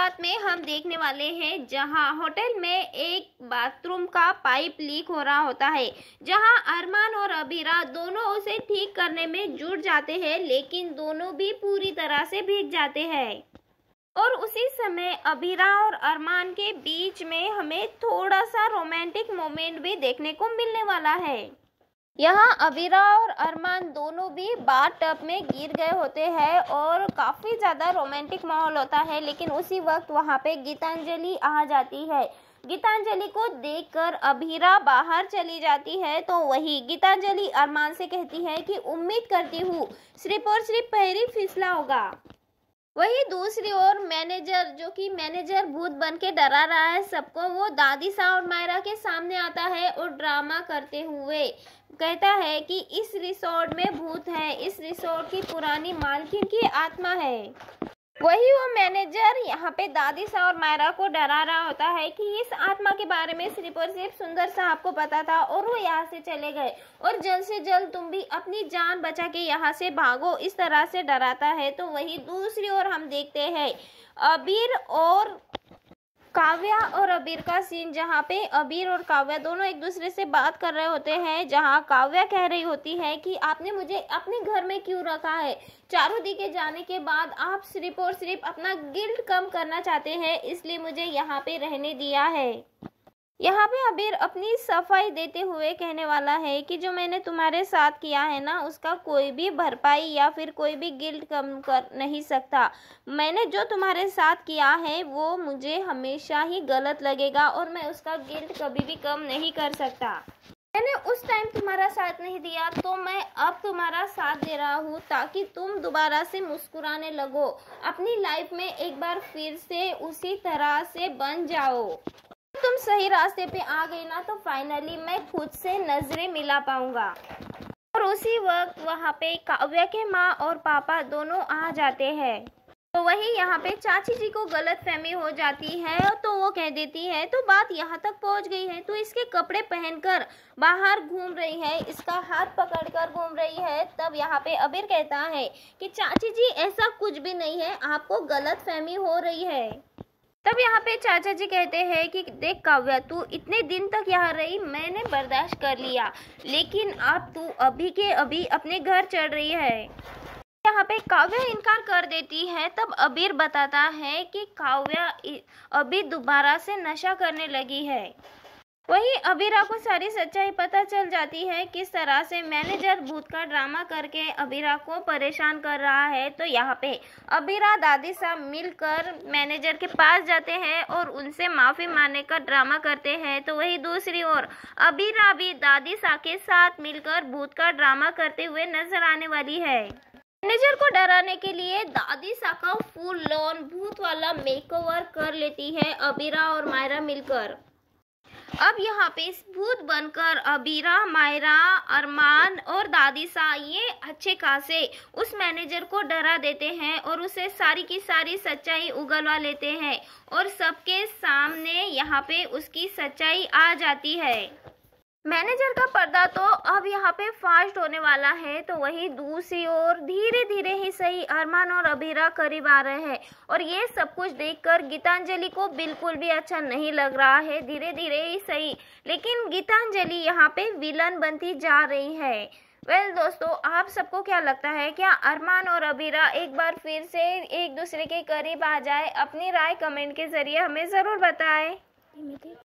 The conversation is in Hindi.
शुरुआत में हम देखने वाले हैं जहां होटल में एक बाथरूम का पाइप लीक हो रहा होता है, जहां अरमान और अबीरा दोनों उसे ठीक करने में जुट जाते हैं, लेकिन दोनों भी पूरी तरह से भीग जाते हैं। और उसी समय अबीरा और अरमान के बीच में हमें थोड़ा सा रोमांटिक मोमेंट भी देखने को मिलने वाला है। यहाँ अबीरा और अरमान दोनों भी बाथ टब में गिर गए होते हैं और काफ़ी ज़्यादा रोमांटिक माहौल होता है, लेकिन उसी वक्त वहाँ पे गीतांजलि आ जाती है। गीतांजलि को देखकर अबीरा बाहर चली जाती है, तो वही गीतांजलि अरमान से कहती है कि उम्मीद करती हूँ सिर्फ और सिर्फ पैर ही फिसला होगा। वही दूसरी ओर मैनेजर, जो कि मैनेजर भूत बन के डरा रहा है सबको, वो दादी सा और मायरा के सामने आता है और ड्रामा करते हुए कहता है कि इस रिसोर्ट में भूत है, इस रिसोर्ट की पुरानी मालकिन की आत्मा है। वही वो मैनेजर यहाँ पे दादी सा और मायरा को डरा रहा होता है कि इस आत्मा के बारे में सिर्फ और सिर्फ सुंदर साहब को पता था और वो यहाँ से चले गए, और जल्द से जल्द तुम भी अपनी जान बचा के यहाँ से भागो, इस तरह से डराता है। तो वही दूसरी ओर हम देखते हैं अबीर और काव्या और अबीर का सीन, जहाँ पे अबीर और काव्या दोनों एक दूसरे से बात कर रहे होते हैं, जहाँ काव्या कह रही होती है कि आपने मुझे अपने घर में क्यों रखा है, चारू दी के जाने के बाद आप सिर्फ और सिर्फ अपना गिल्ट कम करना चाहते हैं, इसलिए मुझे यहाँ पे रहने दिया है। यहाँ पे अबीर अपनी सफाई देते हुए कहने वाला है कि जो मैंने तुम्हारे साथ किया है ना, उसका कोई भी भरपाई या फिर कोई भी गिल्ट कम कर नहीं सकता। मैंने जो तुम्हारे साथ किया है वो मुझे हमेशा ही गलत लगेगा और मैं उसका गिल्ट कभी भी कम नहीं कर सकता। मैंने उस टाइम तुम्हारा साथ नहीं दिया, तो मैं अब तुम्हारा साथ दे रहा हूँ ताकि तुम दोबारा से मुस्कुराने लगो, अपनी लाइफ में एक बार फिर से उसी तरह से बन जाओ। तुम सही रास्ते पे आ गई ना, तो फाइनली मैं खुद से नजरें मिला पाऊंगा। और उसी वक्त वहाँ पे काव्या के माँ और पापा दोनों आ जाते हैं। तो वही यहाँ पे चाची जी को गलतफहमी हो जाती है, तो वो कह देती है तो बात यहाँ तक पहुँच गई है, तो इसके कपड़े पहनकर बाहर घूम रही है, इसका हाथ पकड़कर घूम रही है। तब यहाँ पे अबीर कहता है कि चाची जी ऐसा कुछ भी नहीं है, आपको गलतफहमी हो रही है। तब यहाँ पे चाचा जी कहते हैं कि देख काव्या, तू इतने दिन तक यहाँ रही, मैंने बर्दाश्त कर लिया, लेकिन अब तू अभी के अभी अपने घर चढ़ रही है। यहाँ पे काव्या इनकार कर देती है। तब अबीर बताता है कि काव्या अभी दोबारा से नशा करने लगी है। वही अबीरा को सारी सच्चाई पता चल जाती है, किस तरह से मैनेजर भूत का ड्रामा करके अबीरा को परेशान कर रहा है। तो यहाँ पे अबीरा दादी साहब मिलकर मैनेजर के पास जाते हैं और उनसे माफ़ी मांगने का ड्रामा करते हैं। तो वही दूसरी ओर अबीरा भी दादी साहब के साथ मिलकर भूत का ड्रामा करते हुए नजर आने वाली है। मैनेजर को डराने के लिए दादी साहब का फुल लॉन भूत वाला मेकओवर कर लेती है अबीरा और मायरा मिलकर। अब यहाँ पे भूत बनकर अबीरा, मायरा, अरमान और दादी सा ये अच्छे खासे उस मैनेजर को डरा देते हैं और उसे सारी की सारी सच्चाई उगलवा लेते हैं, और सबके सामने यहाँ पे उसकी सच्चाई आ जाती है। मैनेजर का पर्दा तो अब यहाँ पे फास्ट होने वाला है। तो वही दूसरी ओर धीरे धीरे ही सही अरमान और अबीरा करीब आ रहे हैं, और ये सब कुछ देखकर गीतांजलि को बिल्कुल भी अच्छा नहीं लग रहा है। धीरे धीरे ही सही, लेकिन गीतांजलि यहाँ पे विलन बनती जा रही है। वेल दोस्तों, आप सबको क्या लगता है, क्या अरमान और अबीरा एक बार फिर से एक दूसरे के करीब आ जाए? अपनी राय कमेंट के जरिए हमें ज़रूर बताएं।